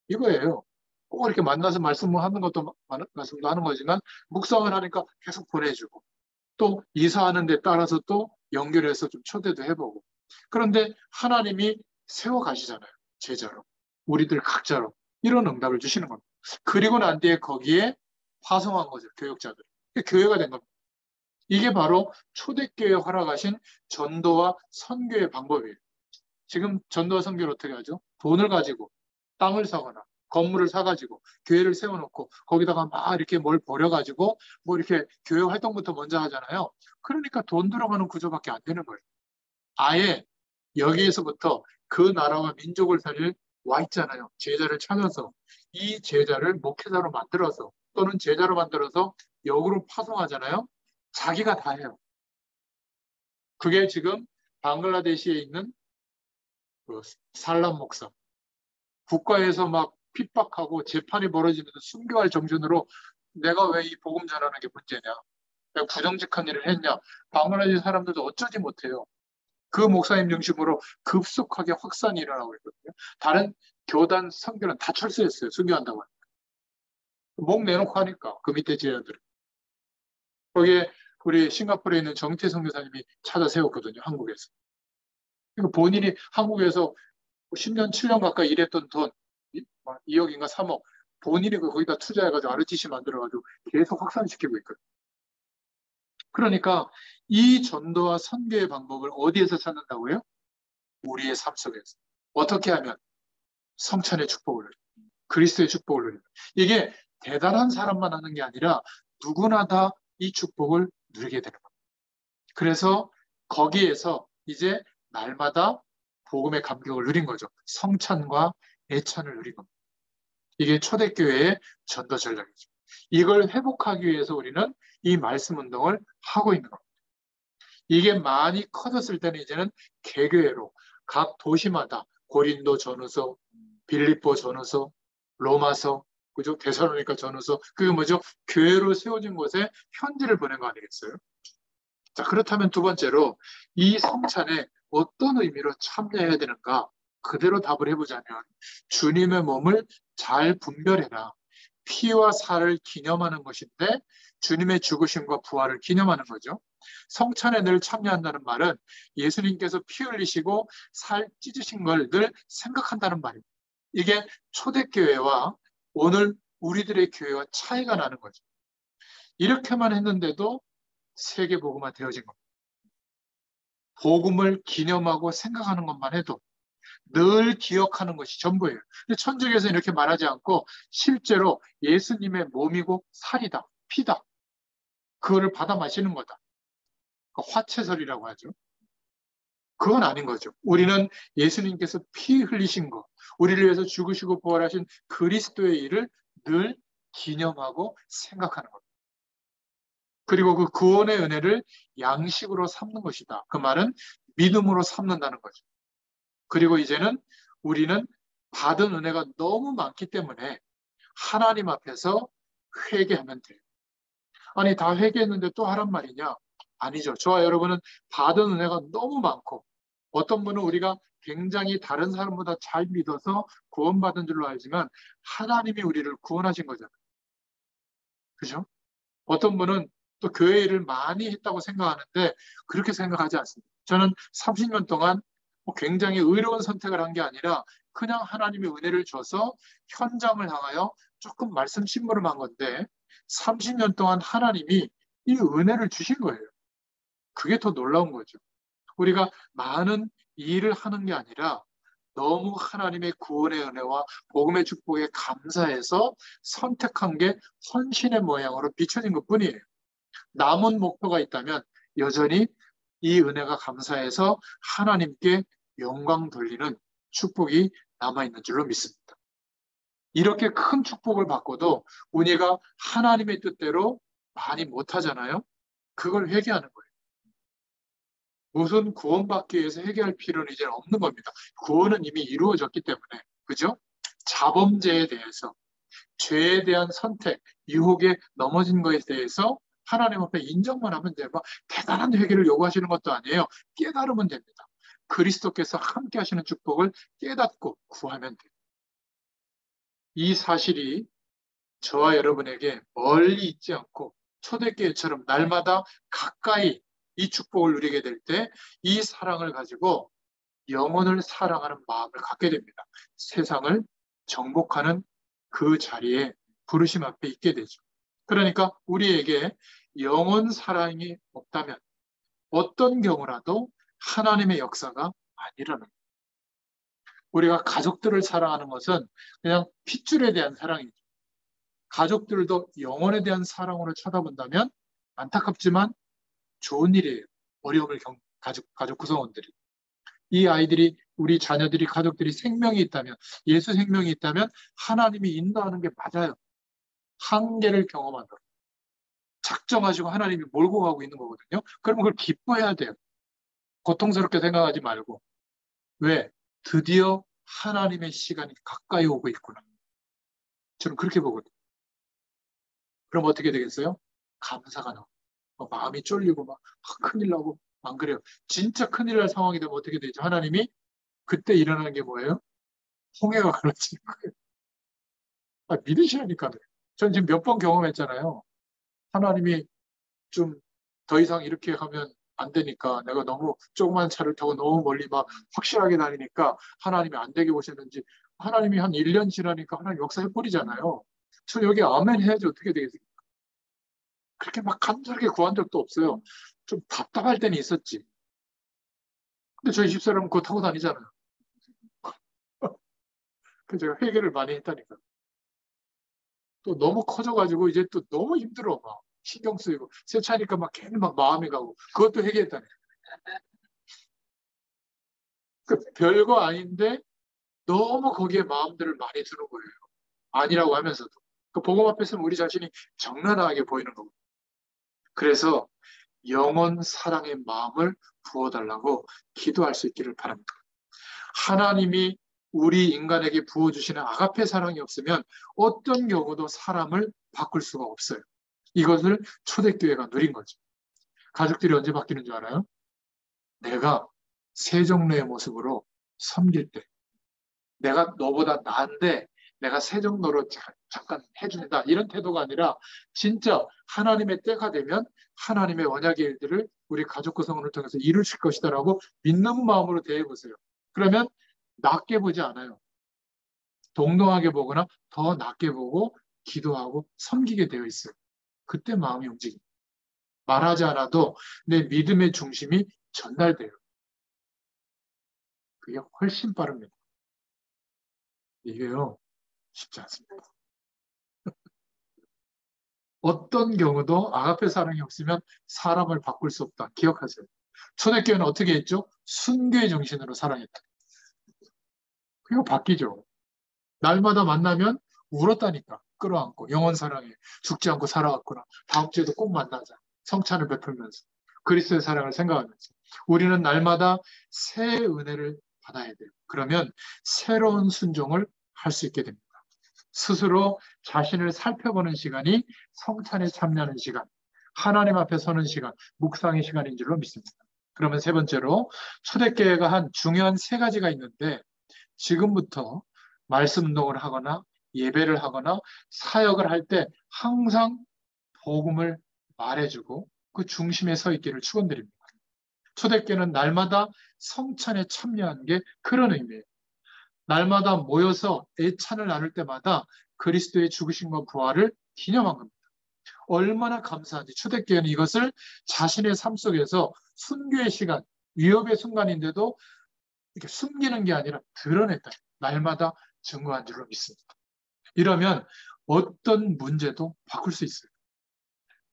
이거예요. 꼭 이렇게 만나서 말씀하는 것도 말씀도 하는 거지만 묵상을 하니까 계속 보내주고 또 이사하는 데 따라서 또 연결해서 좀 초대도 해보고 그런데 하나님이 세워가시잖아요. 제자로. 우리들 각자로. 이런 응답을 주시는 겁니다. 그리고 난 뒤에 거기에 파송한 거죠. 교역자들. 교회가 된 겁니다. 이게 바로 초대교회에 허락하신 전도와 선교의 방법이에요. 지금 전도와 선교를 어떻게 하죠? 돈을 가지고 땅을 사거나 건물을 사가지고 교회를 세워놓고 거기다가 막 이렇게 뭘 버려가지고 뭐 이렇게 교회 활동부터 먼저 하잖아요. 그러니까 돈 들어가는 구조밖에 안 되는 거예요. 아예 여기에서부터 그 나라와 민족을 살릴 와 있잖아요. 제자를 찾아서 이 제자를 목회자로 만들어서 또는 제자로 만들어서 역으로 파송하잖아요. 자기가 다 해요. 그게 지금 방글라데시에 있는 그 살람 목사. 국가에서 막 핍박하고 재판이 벌어지면서 순교할 정신으로 내가 왜 이 복음 전하는 게 문제냐. 내가 부정직한 일을 했냐. 방글라데시 사람들도 어쩌지 못해요. 그 목사님 중심으로 급속하게 확산이 일어나고 있거든요. 다른 교단 선교는 다 철수했어요. 순교한다고 하니까. 목 내놓고 하니까 그 밑에 제자들은. 거기에 우리 싱가포르에 있는 정태 선교사님이 찾아 세웠거든요. 한국에서. 그러니까 본인이 한국에서 10년, 7년 가까이 일했던 돈 2억인가 3억 본인이 거기다 투자해가지고 RTC 만들어가지고 계속 확산시키고 있거든요. 그러니까 이 전도와 선교의 방법을 어디에서 찾는다고요? 우리의 삶 속에서. 어떻게 하면 성찬의 축복을 누립니다. 그리스도의 축복을 누립니다. 이게 대단한 사람만 하는 게 아니라 누구나 다 이 축복을 누리게 되는 겁니다. 그래서 거기에서 이제 날마다 복음의 감격을 누린 거죠. 성찬과 애찬을 누린 겁니다. 이게 초대교회의 전도 전략이죠. 이걸 회복하기 위해서 우리는 이 말씀 운동을 하고 있는 겁니다. 이게 많이 커졌을 때는 이제는 개교회로 각 도시마다 고린도 전후서, 빌립보 전후서, 로마서, 그죠? 데살로니가 전후서, 그게 뭐죠? 교회로 세워진 곳에 편지를 보낸 거 아니겠어요? 자, 그렇다면 두 번째로 이 성찬에 어떤 의미로 참여해야 되는가? 그대로 답을 해보자면 주님의 몸을 잘 분별해라. 피와 살을 기념하는 것인데 주님의 죽으심과 부활을 기념하는 거죠. 성찬에 늘 참여한다는 말은 예수님께서 피 흘리시고 살 찢으신 걸 늘 생각한다는 말입니다. 이게 초대교회와 오늘 우리들의 교회와 차이가 나는 거죠. 이렇게만 했는데도 세계복음화 되어진 겁니다. 복음을 기념하고 생각하는 것만 해도 늘 기억하는 것이 전부예요. 근데 천주교에서는 이렇게 말하지 않고 실제로 예수님의 몸이고 살이다, 피다. 그거를 받아 마시는 거다. 화채설이라고 하죠. 그건 아닌 거죠. 우리는 예수님께서 피 흘리신 거, 우리를 위해서 죽으시고 부활하신 그리스도의 일을 늘 기념하고 생각하는 겁니다. 그리고 그 구원의 은혜를 양식으로 삼는 것이다. 그 말은 믿음으로 삼는다는 거죠. 그리고 이제는 우리는 받은 은혜가 너무 많기 때문에 하나님 앞에서 회개하면 돼요. 아니, 다 회개했는데 또 하란 말이냐? 아니죠. 저와 여러분은 받은 은혜가 너무 많고 어떤 분은 우리가 굉장히 다른 사람보다 잘 믿어서 구원받은 줄로 알지만 하나님이 우리를 구원하신 거잖아요. 그죠? 어떤 분은 또 교회 일을 많이 했다고 생각하는데 그렇게 생각하지 않습니다. 저는 30년 동안 굉장히 의로운 선택을 한 게 아니라 그냥 하나님의 은혜를 줘서 현장을 향하여 조금 말씀 심부름한 건데 30년 동안 하나님이 이 은혜를 주신 거예요. 그게 더 놀라운 거죠. 우리가 많은 일을 하는 게 아니라 너무 하나님의 구원의 은혜와 복음의 축복에 감사해서 선택한 게 헌신의 모양으로 비춰진 것뿐이에요. 남은 목표가 있다면 여전히 이 은혜가 감사해서 하나님께 영광 돌리는 축복이 남아있는 줄로 믿습니다. 이렇게 큰 축복을 받고도 우리가 하나님의 뜻대로 많이 못하잖아요. 그걸 회개하는 거예요. 무슨 구원받기 위해서 회개할 필요는 이제 없는 겁니다. 구원은 이미 이루어졌기 때문에. 그죠? 자범죄에 대해서, 죄에 대한 선택, 유혹에 넘어진 것에 대해서 하나님 앞에 인정만 하면 돼요. 대단한 회개를 요구하시는 것도 아니에요. 깨달으면 됩니다. 그리스도께서 함께 하시는 축복을 깨닫고 구하면 돼요. 이 사실이 저와 여러분에게 멀리 있지 않고 초대교회처럼 날마다 가까이 이 축복을 누리게 될 때 이 사랑을 가지고 영혼을 사랑하는 마음을 갖게 됩니다. 세상을 정복하는 그 자리에 부르심 앞에 있게 되죠. 그러니까 우리에게 영혼 사랑이 없다면 어떤 경우라도 하나님의 역사가 안 일어납니다. 우리가 가족들을 사랑하는 것은 그냥 핏줄에 대한 사랑이죠. 가족들도 영혼에 대한 사랑으로 쳐다본다면 안타깝지만 좋은 일이에요. 어려움을 가족 구성원들이. 이 아이들이, 우리 자녀들이, 가족들이 생명이 있다면, 예수 생명이 있다면 하나님이 인도하는 게 맞아요. 한계를 경험하도록 작정하시고 하나님이 몰고 가고 있는 거거든요. 그러면 그걸 기뻐해야 돼요. 고통스럽게 생각하지 말고. 왜? 드디어 하나님의 시간이 가까이 오고 있구나. 저는 그렇게 보거든요. 그럼 어떻게 되겠어요? 감사가 나고 마음이 쫄리고 막 큰일 나고 안 그래요. 진짜 큰일 날 상황이 되면 어떻게 되죠? 하나님이 그때 일어나는 게 뭐예요? 홍해가 갈라지는 거예요. 믿으시라니까요. 전 지금 몇 번 경험했잖아요. 하나님이 좀 더 이상 이렇게 하면 안 되니까 내가 너무 조그만 차를 타고 너무 멀리 막 확실하게 다니니까 하나님이 안 되게 오셨는지 하나님이 한 1년 지나니까 하나님 역사해 버리잖아요. 저 여기 아멘 해야지 어떻게 되겠어요? 그렇게 막 간절하게 구한 적도 없어요. 좀 답답할 때는 있었지. 근데 저희 집사람은 그거 타고 다니잖아요. 그래서 제가 회개를 많이 했다니까. 또 너무 커져가지고 이제 또 너무 힘들어. 막 신경 쓰이고. 새 차니까 막 괜히 막 마음이 가고. 그것도 회개했다니까. 그 별거 아닌데 너무 거기에 마음들을 많이 두는 거예요. 아니라고 하면서도. 그 복음 앞에 서는 우리 자신이 적나라하게 보이는 거고. 그래서 영원 사랑의 마음을 부어달라고 기도할 수 있기를 바랍니다. 하나님이 우리 인간에게 부어주시는 아가페 사랑이 없으면 어떤 경우도 사람을 바꿀 수가 없어요. 이것을 초대교회가 누린 거죠. 가족들이 언제 바뀌는 줄 알아요? 내가 세종로의 모습으로 섬길 때. 내가 너보다 나은데 내가 세종로로 잠깐 해준다. 이런 태도가 아니라 진짜 하나님의 때가 되면 하나님의 언약의 일들을 우리 가족 구성원을 통해서 이루실 것이다라고 믿는 마음으로 대해보세요. 그러면 낮게 보지 않아요. 동등하게 보거나 더 낮게 보고 기도하고 섬기게 되어 있어요. 그때 마음이 움직입니다. 말하지 않아도 내 믿음의 중심이 전달돼요. 그게 훨씬 빠릅니다. 이게요, 쉽지 않습니다. 어떤 경우도 아가페 사랑이 없으면 사람을 바꿀 수 없다. 기억하세요. 초대교회는 어떻게 했죠? 순교의 정신으로 사랑했다. 그거 바뀌죠. 날마다 만나면 울었다니까. 끌어안고 영원 사랑해. 죽지 않고 살아왔구나. 다음 주에도 꼭 만나자. 성찬을 베풀면서. 그리스도의 사랑을 생각하면서. 우리는 날마다 새 은혜를 받아야 돼요. 그러면 새로운 순종을 할 수 있게 됩니다. 스스로 자신을 살펴보는 시간이 성찬에 참여하는 시간, 하나님 앞에 서는 시간, 묵상의 시간인 줄로 믿습니다. 그러면 세 번째로 초대교회가 한 중요한 세 가지가 있는데 지금부터 말씀 운동을 하거나 예배를 하거나 사역을 할 때 항상 복음을 말해주고 그 중심에 서 있기를 축원드립니다. 초대교회는 날마다 성찬에 참여하는 게 그런 의미예요. 날마다 모여서 애찬을 나눌 때마다 그리스도의 죽으심과 부활을 기념한 겁니다. 얼마나 감사한지 초대교회는 이것을 자신의 삶 속에서 순교의 시간, 위협의 순간인데도 이렇게 숨기는 게 아니라 드러냈다. 날마다 증거한 줄로 믿습니다. 이러면 어떤 문제도 바꿀 수 있어요.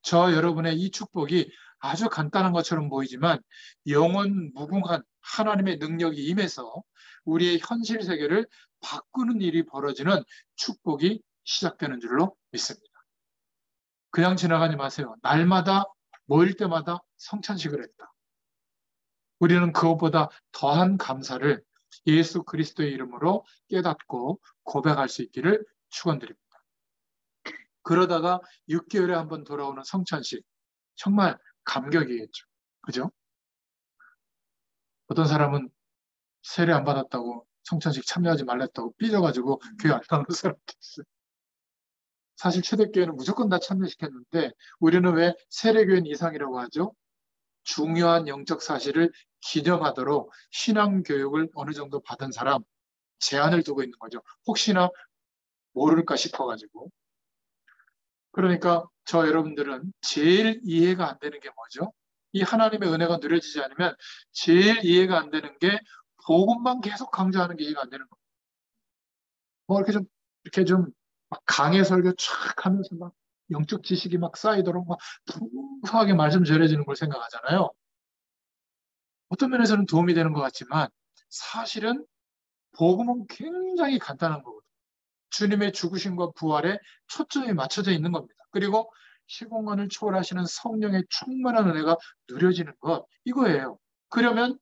저 여러분의 이 축복이 아주 간단한 것처럼 보이지만 영원 무궁한 하나님의 능력이 임해서 우리의 현실 세계를 바꾸는 일이 벌어지는 축복이 시작되는 줄로 믿습니다. 그냥 지나가지 마세요. 날마다 모일 때마다 성찬식을 했다. 우리는 그것보다 더한 감사를 예수 그리스도의 이름으로 깨닫고 고백할 수 있기를 축원드립니다. 그러다가 6개월에 한번 돌아오는 성찬식, 정말 감격이겠죠. 그죠? 어떤 사람은 세례 안 받았다고 성찬식 참여하지 말랬다고 삐져가지고 교회 안 나오는 사람도 있어요. 사실 초대교회는 무조건 다 참여시켰는데 우리는 왜 세례교인 이상이라고 하죠? 중요한 영적 사실을 기념하도록 신앙교육을 어느 정도 받은 사람 제한을 두고 있는 거죠. 혹시나 모를까 싶어가지고. 그러니까 저 여러분들은 제일 이해가 안 되는 게 뭐죠? 이 하나님의 은혜가 누려지지 않으면 제일 이해가 안 되는 게 복음만 계속 강조하는 게 이해가 안 되는 거예요. 뭐 이렇게 좀 막 강해 설교 촥 하면서 막 영적 지식이 막 쌓이도록 막 풍성하게 말씀 전해지는 걸 생각하잖아요. 어떤 면에서는 도움이 되는 것 같지만 사실은 복음은 굉장히 간단한 거거든요. 주님의 죽으심과 부활에 초점이 맞춰져 있는 겁니다. 그리고 시공간을 초월하시는 성령의 충만한 은혜가 누려지는 것, 이거예요. 그러면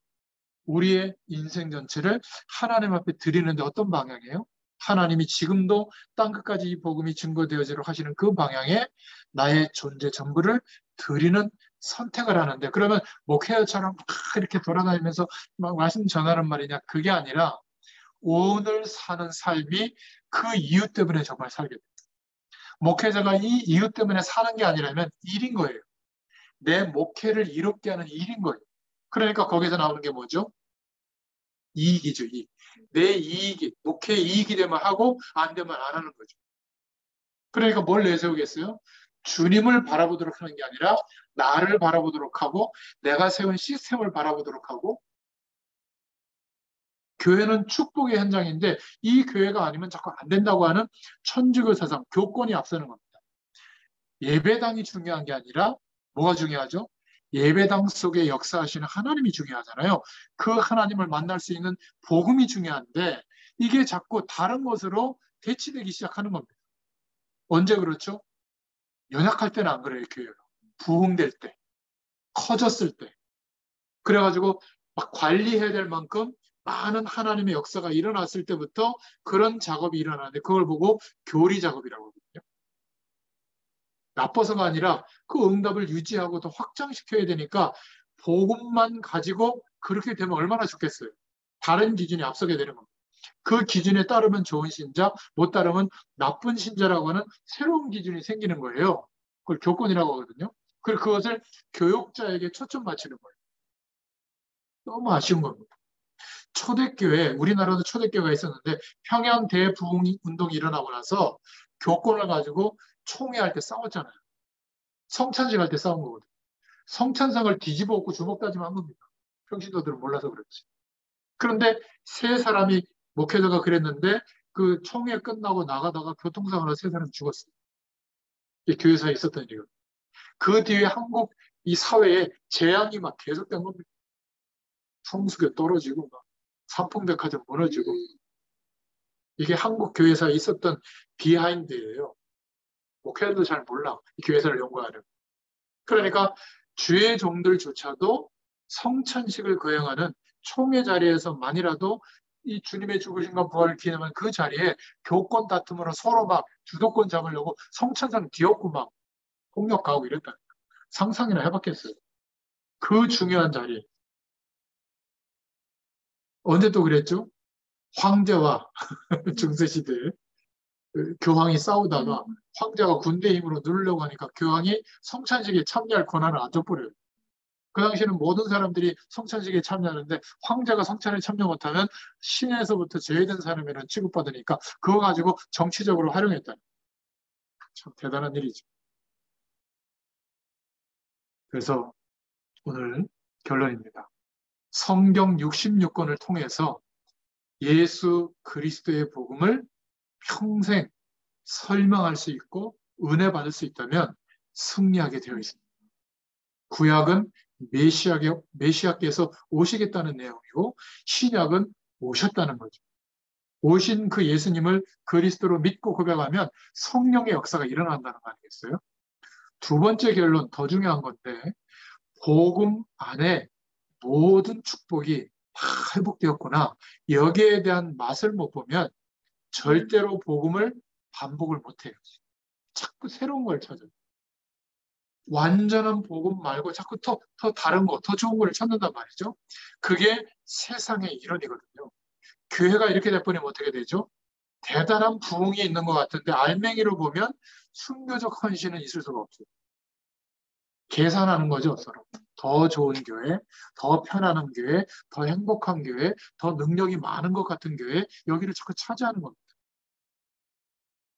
우리의 인생 전체를 하나님 앞에 드리는데 어떤 방향이에요? 하나님이 지금도 땅끝까지 이 복음이 증거되어지도록 하시는 그 방향에 나의 존재 전부를 드리는 선택을 하는데, 그러면 목회자처럼 막 이렇게 돌아다니면서 막 말씀 전하는 말이냐? 그게 아니라 오늘 사는 삶이 그 이유 때문에 정말 살게 됩니다. 목회자가 이 이유 때문에 사는 게 아니라면 일인 거예요. 내 목회를 이롭게 하는 일인 거예요. 그러니까 거기서 나오는 게 뭐죠? 이익이죠, 이익. 내 이익이, 목회 이익이 되면 하고 안 되면 안 하는 거죠. 그러니까 뭘 내세우겠어요? 주님을 바라보도록 하는 게 아니라 나를 바라보도록 하고 내가 세운 시스템을 바라보도록 하고, 교회는 축복의 현장인데 이 교회가 아니면 자꾸 안 된다고 하는 천주교 사상, 교권이 앞서는 겁니다. 예배당이 중요한 게 아니라 뭐가 중요하죠? 예배당 속에 역사하시는 하나님이 중요하잖아요. 그 하나님을 만날 수 있는 복음이 중요한데 이게 자꾸 다른 것으로 대치되기 시작하는 겁니다. 언제 그렇죠? 연약할 때는 안 그래요, 교회가. 부흥될 때, 커졌을 때. 그래가지고 막 관리해야 될 만큼 많은 하나님의 역사가 일어났을 때부터 그런 작업이 일어나는데 그걸 보고 교리 작업이라고 하거든요. 나빠서가 아니라 그 응답을 유지하고 더 확장시켜야 되니까 복음만 가지고 그렇게 되면 얼마나 좋겠어요. 다른 기준이 앞서게 되는 겁니다. 그 기준에 따르면 좋은 신자, 못 따르면 나쁜 신자라고 하는 새로운 기준이 생기는 거예요. 그걸 교권이라고 하거든요. 그리고 그것을 교육자에게 초점 맞추는 거예요. 너무 아쉬운 겁니다. 초대교회, 우리나라도 초대교회가 있었는데 평양 대부흥 운동이 일어나고 나서 교권을 가지고 총회할 때 싸웠잖아요. 성찬식 할 때 싸운 거거든요. 성찬상을 뒤집어 엎고 주먹 다짐한 겁니다. 평신도들은 몰라서 그렇지. 그런데 세 사람이, 목회자가 그랬는데 그 총회 끝나고 나가다가 교통사고로 세 사람 죽었어요. 이게 교회사에 있었던 일이거든요. 그 뒤에 한국 이 사회에 재앙이 막 계속된 겁니다. 성수교 떨어지고 막 삼풍백화점 무너지고, 이게 한국 교회사에 있었던 비하인드예요. 목회자도 잘 몰라, 이 교회사를 연구하는. 그러니까 주의 종들조차도 성찬식을 거행하는 총회 자리에서만이라도 이 주님의 죽으심과 부활을 기념한 그 자리에 교권 다툼으로 서로 막 주도권 잡으려고 성찬상 뒤엎고 막 폭력하고 이랬다. 상상이나 해봤겠어요. 그 중요한 자리에. 언제 또 그랬죠? 황제와 중세시대에 그 교황이 싸우다가 황제가 군대 힘으로 누르려고 하니까 교황이 성찬식에 참여할 권한을 안 줘버려요. 그 당시에는 모든 사람들이 성찬식에 참여하는데 황제가 성찬에 참여 못하면 신에서부터 제외된 사람이라는 취급받으니까 그거 가지고 정치적으로 활용했다. 참 대단한 일이죠. 그래서 오늘 결론입니다. 성경 66권을 통해서 예수 그리스도의 복음을 평생 설명할 수 있고 은혜 받을 수 있다면 승리하게 되어 있습니다. 구약은 메시아께서 오시겠다는 내용이고 신약은 오셨다는 거죠. 오신 그 예수님을 그리스도로 믿고 고백하면 성령의 역사가 일어난다는 거 아니겠어요? 두 번째 결론, 더 중요한 건데, 복음 안에 모든 축복이 다 회복되었구나. 여기에 대한 맛을 못 보면 절대로 복음을 반복을 못해요. 자꾸 새로운 걸 찾아요. 완전한 복음 말고 자꾸 더 다른 거, 더 좋은 걸 찾는단 말이죠. 그게 세상의 이론이거든요. 교회가 이렇게 돼버리면 어떻게 되죠? 대단한 부흥이 있는 것 같은데 알맹이로 보면 순교적 헌신은 있을 수가 없어요. 계산하는 거죠, 서로. 더 좋은 교회, 더 편안한 교회, 더 행복한 교회, 더 능력이 많은 것 같은 교회, 여기를 자꾸 차지하는 겁니다.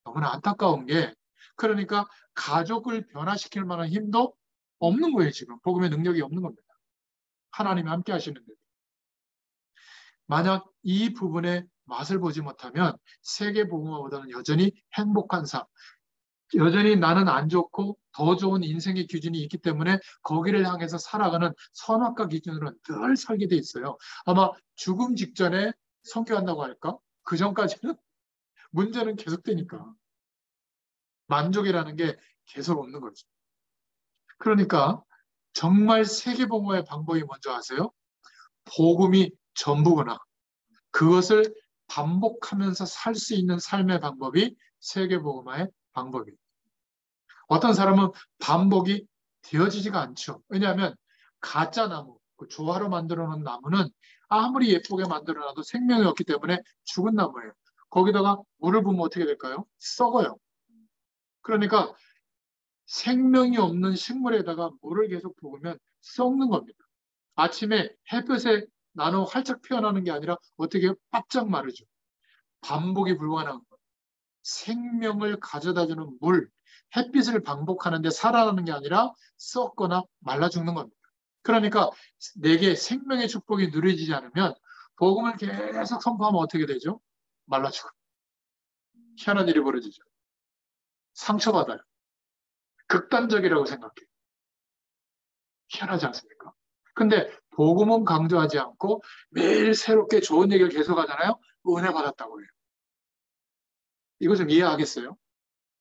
너무나 안타까운 게, 그러니까 가족을 변화시킬 만한 힘도 없는 거예요, 지금. 복음의 능력이 없는 겁니다. 하나님이 함께 하시는데. 만약 이 부분에 맛을 보지 못하면 세계 복음화보다는 여전히 행복한 삶, 여전히 나는 안 좋고 더 좋은 인생의 기준이 있기 때문에 거기를 향해서 살아가는 선악과 기준으로 늘 살게 돼 있어요. 아마 죽음 직전에 성교한다고 할까? 그 전까지는 문제는 계속되니까 만족이라는 게 계속 없는 거죠. 그러니까 정말 세계복음화의 방법이 뭔지 아세요? 복음이 전부구나. 그것을 반복하면서 살 수 있는 삶의 방법이 세계복음화의 방법이에요. 어떤 사람은 반복이 되어지지가 않죠. 왜냐하면 가짜 나무, 그 조화로 만들어 놓은 나무는 아무리 예쁘게 만들어 놔도 생명이 없기 때문에 죽은 나무예요. 거기다가 물을 부으면 어떻게 될까요? 썩어요. 그러니까 생명이 없는 식물에다가 물을 계속 부으면 썩는 겁니다. 아침에 햇볕에 나눠 활짝 피어나는 게 아니라 어떻게 바짝 마르죠. 반복이 불가능한 거예요. 생명을 가져다주는 물, 햇빛을 반복하는데 살아나는 게 아니라 썩거나 말라 죽는 겁니다. 그러니까 내게 생명의 축복이 누려지지 않으면 복음을 계속 선포하면 어떻게 되죠? 말라 죽어. 희한한 일이 벌어지죠. 상처받아요. 극단적이라고 생각해요. 희한하지 않습니까? 근데 복음은 강조하지 않고 매일 새롭게 좋은 얘기를 계속하잖아요. 은혜 받았다고 해요. 이거 좀 이해하겠어요?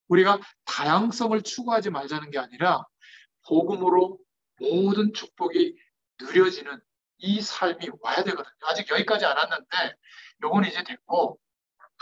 우리가 다양성을 추구하지 말자는 게 아니라 복음으로 모든 축복이 누려지는 이 삶이 와야 되거든요. 아직 여기까지 안 왔는데 요건 이제 됐고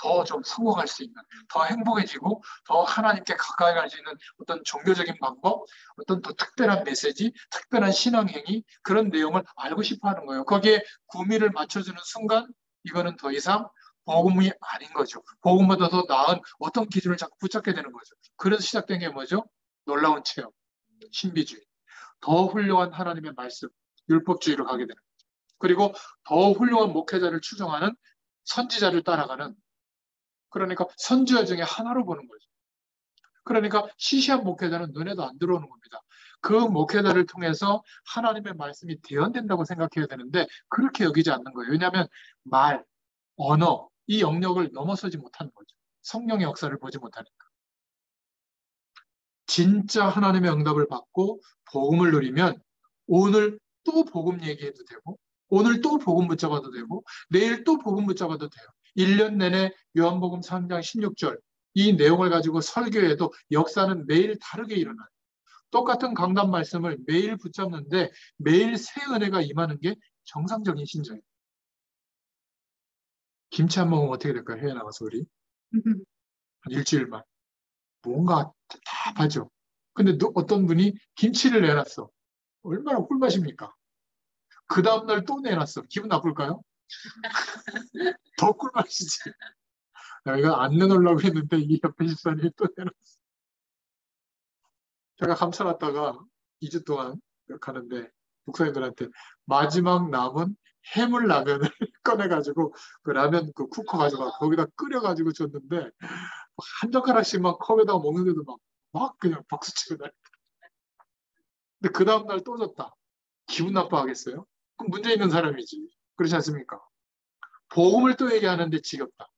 더 좀 성공할 수 있는, 더 행복해지고 더 하나님께 가까이 갈 수 있는 어떤 종교적인 방법, 어떤 더 특별한 메시지, 특별한 신앙행위 그런 내용을 알고 싶어 하는 거예요. 거기에 구미를 맞춰주는 순간 이거는 더 이상 복음이 아닌 거죠. 복음보다 더 나은 어떤 기준을 자꾸 붙잡게 되는 거죠. 그래서 시작된 게 뭐죠? 놀라운 체험, 신비주의. 더 훌륭한 하나님의 말씀, 율법주의로 가게 되는 거죠. 그리고 더 훌륭한 목회자를 추종하는 선지자를 따라가는 그러니까 선지자 중에 하나로 보는 거죠. 그러니까 시시한 목회자는 눈에도 안 들어오는 겁니다. 그 목회자를 통해서 하나님의 말씀이 대언된다고 생각해야 되는데 그렇게 여기지 않는 거예요. 왜냐하면 말, 언어, 이 영역을 넘어서지 못하는 거죠. 성령의 역사를 보지 못하니까. 진짜 하나님의 응답을 받고 복음을 누리면 오늘 또 복음 얘기해도 되고 오늘 또 복음 붙잡아도 되고 내일 또 복음 붙잡아도 돼요. 1년 내내 요한복음 3장 16절 이 내용을 가지고 설교해도 역사는 매일 다르게 일어나요. 똑같은 강단 말씀을 매일 붙잡는데 매일 새 은혜가 임하는 게 정상적인 신자예요. 김치 한 먹으면 어떻게 될까요? 해외 나가서 우리 한 일주일만 뭔가 답답하죠. 근데 어떤 분이 김치를 내놨어. 얼마나 꿀맛입니까? 그 다음날 또 내놨어. 기분 나쁠까요? 더 꿀맛이지. 내가 안 내놓으려고 했는데 이 옆에 집사님이 또 내놨어. 제가 감춰놨다가 2주 동안 가는데 목사님들한테 마지막 남은 해물라면을 꺼내가지고 그 라면 그 쿠커 가져가 거기다 끓여가지고 줬는데 한 젓가락씩만 컵에다가 먹는데도 막 그냥 박수치고 날. 근데 그 다음날 또 줬다. 기분 나빠하겠어요? 그럼 문제 있는 사람이지. 그렇지 않습니까? 복음을 또 얘기하는데 지겹다.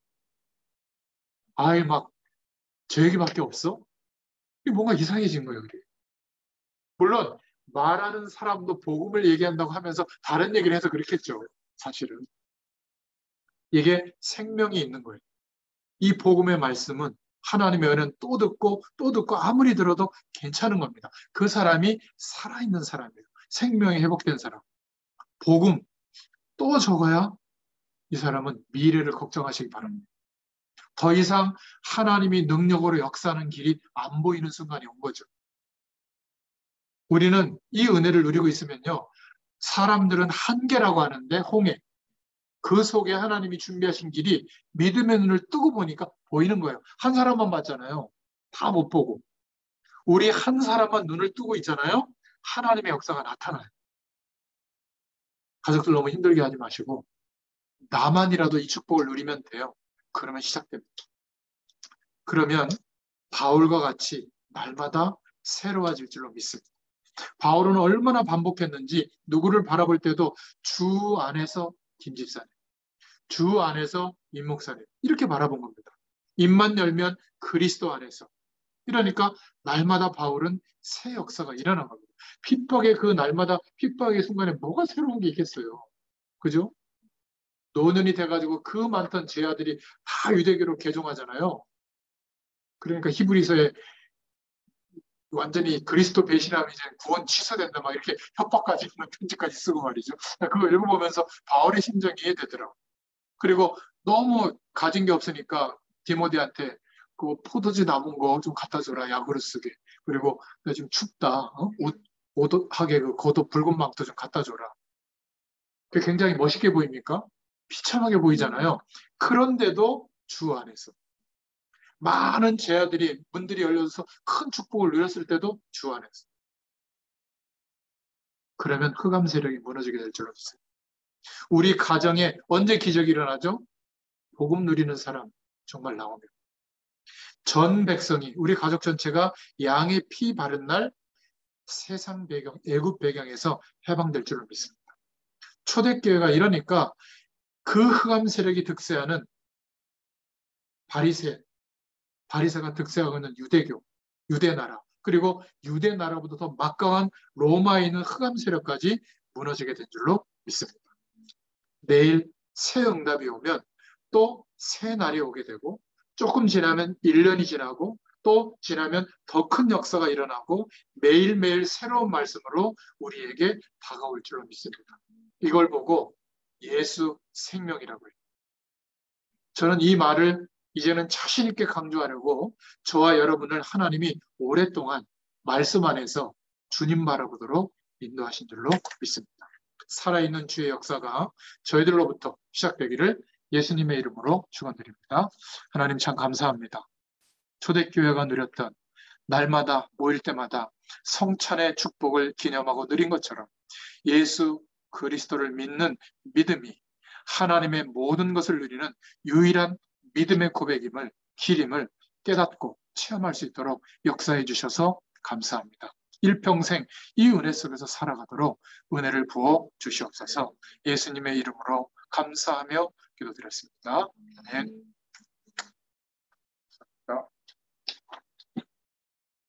아이 막 저 얘기밖에 없어? 이게 뭔가 이상해진 거예요. 그게. 물론 말하는 사람도 복음을 얘기한다고 하면서 다른 얘기를 해서 그렇겠죠. 사실은. 이게 생명이 있는 거예요. 이 복음의 말씀은 하나님의 은혜는 또 듣고 또 듣고 아무리 들어도 괜찮은 겁니다. 그 사람이 살아있는 사람이에요. 생명이 회복된 사람. 복음 또 적어야 이 사람은 미래를 걱정하시기 바랍니다. 더 이상 하나님이 능력으로 역사하는 길이 안 보이는 순간이 온 거죠. 우리는 이 은혜를 누리고 있으면요. 사람들은 한계라고 하는데 홍해. 그 속에 하나님이 준비하신 길이 믿음의 눈을 뜨고 보니까 보이는 거예요. 한 사람만 봤잖아요. 다 못 보고. 우리 한 사람만 눈을 뜨고 있잖아요. 하나님의 역사가 나타나요. 가족들 너무 힘들게 하지 마시고 나만이라도 이 축복을 누리면 돼요. 그러면 시작됩니다. 그러면 바울과 같이 날마다 새로워질 줄로 믿습니다. 바울은 얼마나 반복했는지 누구를 바라볼 때도 주 안에서 김 집사님, 주 안에서 임 목사님 이렇게 바라본 겁니다. 입만 열면 그리스도 안에서 이러니까 날마다 바울은 새 역사가 일어난 겁니다. 핍박의 그 날마다 핍박의 순간에 뭐가 새로운 게 있겠어요. 그죠? 노년이 돼가지고 그 많던 제 아들이 다 유대교로 개종하잖아요. 그러니까 히브리서에 완전히 그리스도 배신하면 이제 구원 취소된다 막 이렇게 협박까지 있는 편지까지 쓰고 말이죠. 그거 읽어보면서 바울의 심정이 이해되더라고요. 그리고 너무 가진 게 없으니까 디모데한테 그 포도주 남은 거 좀 갖다 줘라, 약으로 쓰게. 그리고 나 지금 춥다. 오도하게 그 겉옷 붉은 망토 좀 갖다 줘라. 그게 굉장히 멋있게 보입니까? 비참하게 보이잖아요. 그런데도 주 안에서 많은 제자들이 문들이 열려서 큰 축복을 누렸을 때도 주 안에서. 그러면 흑암 세력이 무너지게 될 줄로 믿습니다. 우리 가정에 언제 기적이 일어나죠? 복음 누리는 사람 정말 나오면. 전 백성이, 우리 가족 전체가 양의 피 바른 날 세상 배경, 애굽 배경에서 해방될 줄을 믿습니다. 초대교회가 이러니까 그 흑암 세력이 득세하는 바리새가 득세하고 있는 유대교, 유대나라, 그리고 유대나라보다 더 막강한 로마에 있는 흑암 세력까지 무너지게 된 줄로 믿습니다. 내일 새 응답이 오면 또 새 날이 오게 되고, 조금 지나면 1년이 지나고, 또 지나면 더 큰 역사가 일어나고, 매일매일 새로운 말씀으로 우리에게 다가올 줄로 믿습니다. 이걸 보고 예수 생명이라고 해요. 저는 이 말을 이제는 자신 있게 강조하려고 저와 여러분을 하나님이 오랫동안 말씀 안에서 주님 바라보도록 인도하신 줄로 믿습니다. 살아있는 주의 역사가 저희들로부터 시작되기를 예수님의 이름으로 축원드립니다. 하나님 참 감사합니다. 초대교회가 누렸던 날마다 모일 때마다 성찬의 축복을 기념하고 누린 것처럼 예수 그리스도를 믿는 믿음이 하나님의 모든 것을 누리는 유일한 믿음의 고백임을, 길임을 깨닫고 체험할 수 있도록 역사해 주셔서 감사합니다. 일평생 이 은혜 속에서 살아가도록 은혜를 부어 주시옵소서. 예수님의 이름으로 감사하며 기도드렸습니다. 아멘.